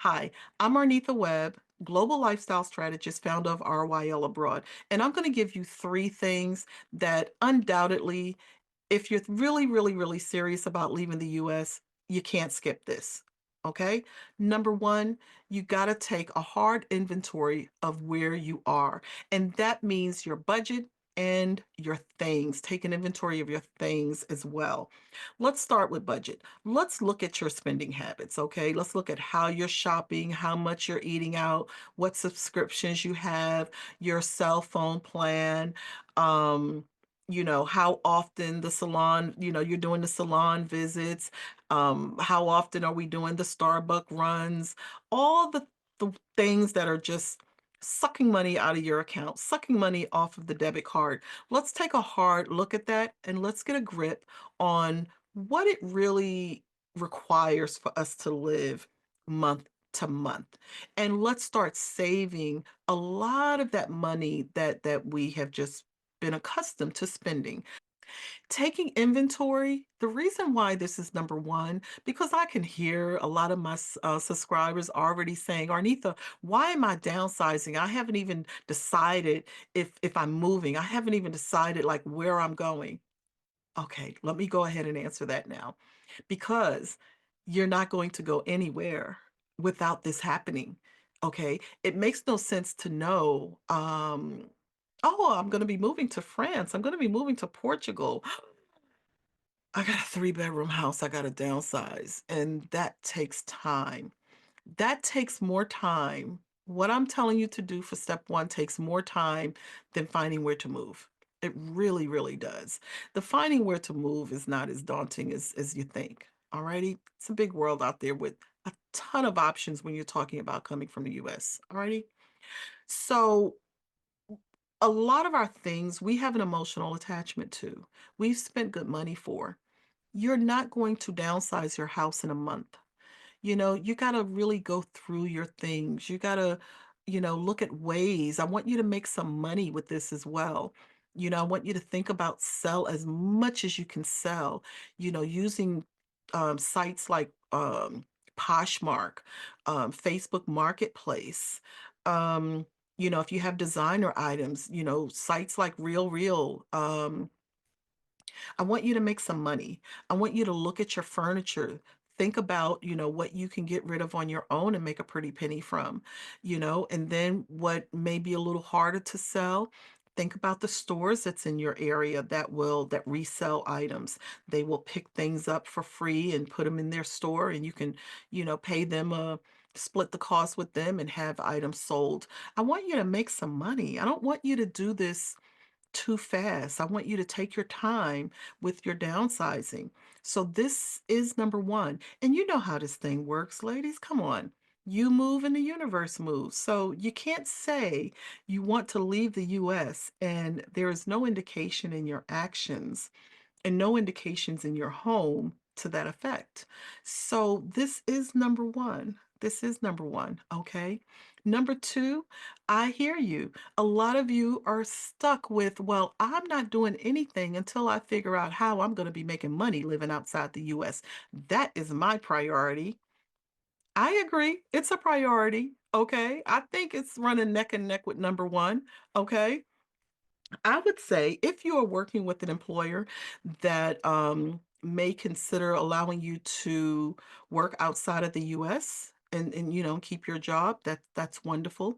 Hi, I'm Arnitha Webb, global lifestyle strategist, founder of RYL Abroad, and I'm going to give you three things that undoubtedly, if you're really, really, really serious about leaving the US, you can't skip this. Okay. Number one, you got to take a hard inventory of where you are. And that means your budget and your things. Take an inventory of your things as well. Let's start with budget. Let's look at your spending habits. Okay. Let's look at how you're shopping, how much you're eating out, what subscriptions you have, your cell phone plan. How often the salon, you're doing the salon visits, how often are we doing the Starbucks runs, all the things that are just sucking money out of your account, sucking money off of the debit card. Let's take a hard look at that and let's get a grip on what it really requires for us to live month to month. And let's start saving a lot of that money that we have just been accustomed to spending. Taking inventory, the reason why this is number one, because I can hear a lot of my subscribers already saying, Arnitha, why am I downsizing? I haven't even decided if I'm moving. I haven't even decided like where I'm going. Okay, let me go ahead and answer that now. Because you're not going to go anywhere without this happening. Okay, it makes no sense to know, oh, I'm going to be moving to France. I'm going to be moving to Portugal. I got a three-bedroom house. I got to downsize. And that takes time. That takes more time. What I'm telling you to do for step one takes more time than finding where to move. It really, really does. The finding where to move is not as daunting as you think. Alrighty? It's a big world out there with a ton of options when you're talking about coming from the US. Alrighty? So a lot of our things we have an emotional attachment to. We've spent good money for. You're not going to downsize your house in a month. You got to really go through your things. You got to, look at ways. I want you to make some money with this as well. I want you to think about sell as much as you can sell, using sites like Poshmark, Facebook Marketplace. Um, if you have designer items, sites like Real Real. I want you to make some money. I want you to look at your furniture. Think about, what you can get rid of on your own and make a pretty penny from, and then what may be a little harder to sell. Think about the stores that's in your area that resell items. They will pick things up for free and put them in their store and you can, pay them split the cost with them and have items sold. I want you to make some money. I don't want you to do this too fast. I want you to take your time with your downsizing. So this is number one. And you know how this thing works, ladies. Come on. You move and the universe moves. So you can't say you want to leave the US and there is no indication in your actions and no indications in your home to that effect. So this is number one. This is number one. Okay. Number two, I hear you. A lot of you are stuck with, well, I'm not doing anything until I figure out how I'm going to be making money living outside the US. That is my priority. I agree. It's a priority. Okay. I think it's running neck and neck with number one. Okay. I would say if you are working with an employer that may consider allowing you to work outside of the US and keep your job, that's wonderful.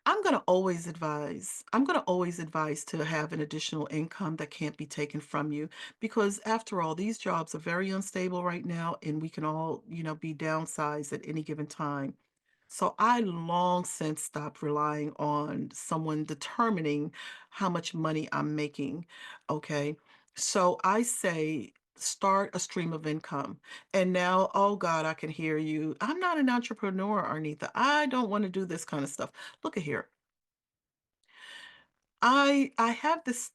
I'm going to always advise to have an additional income that can't be taken from you because after all, these jobs are very unstable right now and we can all, be downsized at any given time. So I long since stopped relying on someone determining how much money I'm making. Okay. So I say start a stream of income. And now, oh God, I can hear you. I'm not an entrepreneur, Arnitha. I don't want to do this kind of stuff. Look at here. I have this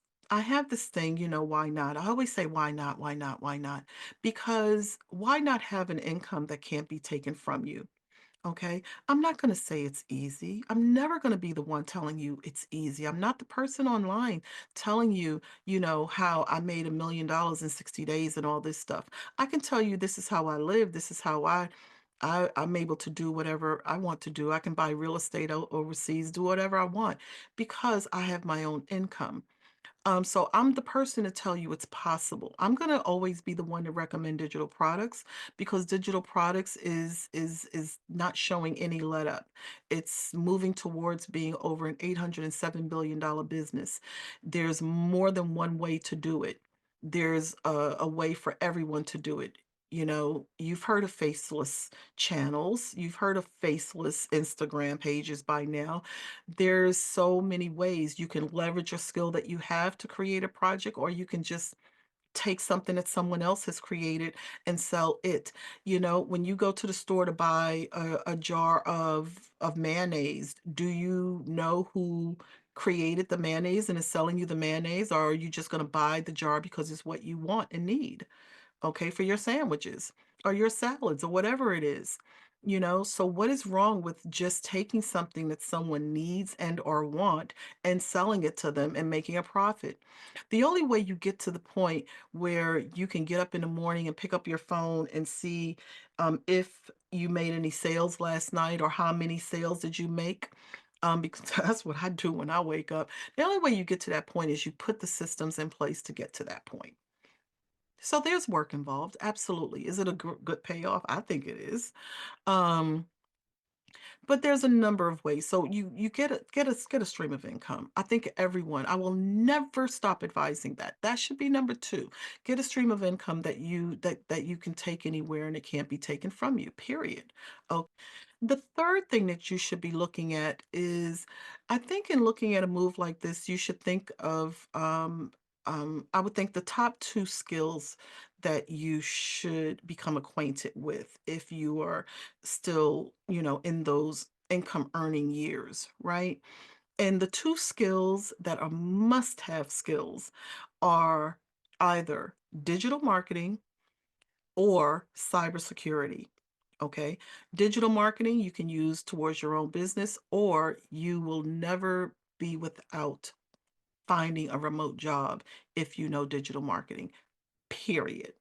thing, why not? I always say why not, why not, why not? Because why not have an income that can't be taken from you? Okay. I'm not going to say it's easy. I'm never going to be the one telling you it's easy. I'm not the person online telling you, how I made $1 million in 60 days and all this stuff. I can tell you this is how I live. This is how I'm able to do whatever I want to do. I can buy real estate overseas, do whatever I want because I have my own income. So I'm the person to tell you it's possible. I'm gonna always be the one to recommend digital products because digital products is not showing any let up. It's moving towards being over an $807 billion business. There's more than one way to do it. There's a way for everyone to do it. You know, you've heard of faceless channels, you've heard of faceless Instagram pages by now. There's so many ways you can leverage a skill that you have to create a project, or you can just take something that someone else has created and sell it. You know, when you go to the store to buy a jar of mayonnaise, do you know who created the mayonnaise and is selling you the mayonnaise, or are you just going to buy the jar because it's what you want and need? Okay, for your sandwiches or your salads or whatever it is. You know, so what is wrong with just taking something that someone needs and or want and selling it to them and making a profit? The only way you get to the point where you can get up in the morning and pick up your phone and see if you made any sales last night or how many sales did you make, because that's what I do when I wake up. The only way you get to that point is you put the systems in place to get to that point. So there's work involved, absolutely. Is it a good payoff? I think it is. Um, but there's a number of ways. So you get a stream of income. I think everyone, I will never stop advising that. That should be number two. Get a stream of income that you can take anywhere and it can't be taken from you, period. The third thing that you should be looking at is, I think in looking at a move like this, you should think of, I would think the top two skills that you should become acquainted with if you are still, you know, in those income earning years, right? And the two skills that are must have skills are either digital marketing or cybersecurity. Okay. Digital marketing you can use towards your own business, or you will never be without finding a remote job if you know digital marketing, period.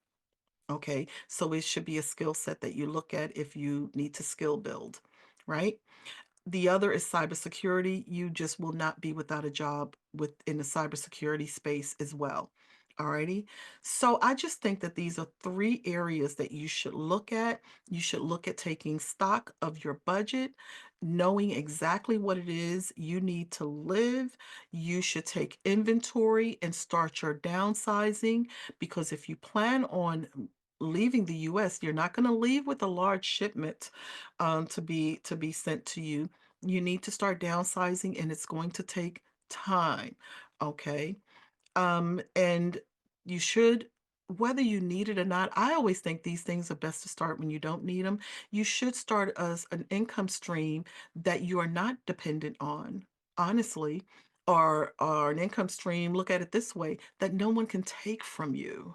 Okay. So it should be a skill set that you look at if you need to skill build, right? The other is cybersecurity. You just will not be without a job within the cybersecurity space as well. Alrighty. So I just think that these are three areas that you should look at. You should look at taking stock of your budget, knowing exactly what it is you need to live. You should take inventory and start your downsizing, because if you plan on leaving the US, you're not going to leave with a large shipment to be sent to you. You need to start downsizing, and it's going to take time. Okay. And you should, whether you need it or not, I always think these things are best to start when you don't need them. You should start as an income stream that you are not dependent on, honestly, or an income stream, look at it this way, that no one can take from you.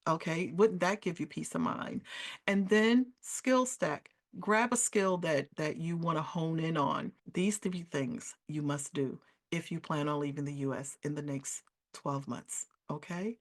Okay, wouldn't that give you peace of mind? And then skill stack. Grab a skill that you want to hone in on. These three things you must do if you plan on leaving the US in the next 12 months. Okay?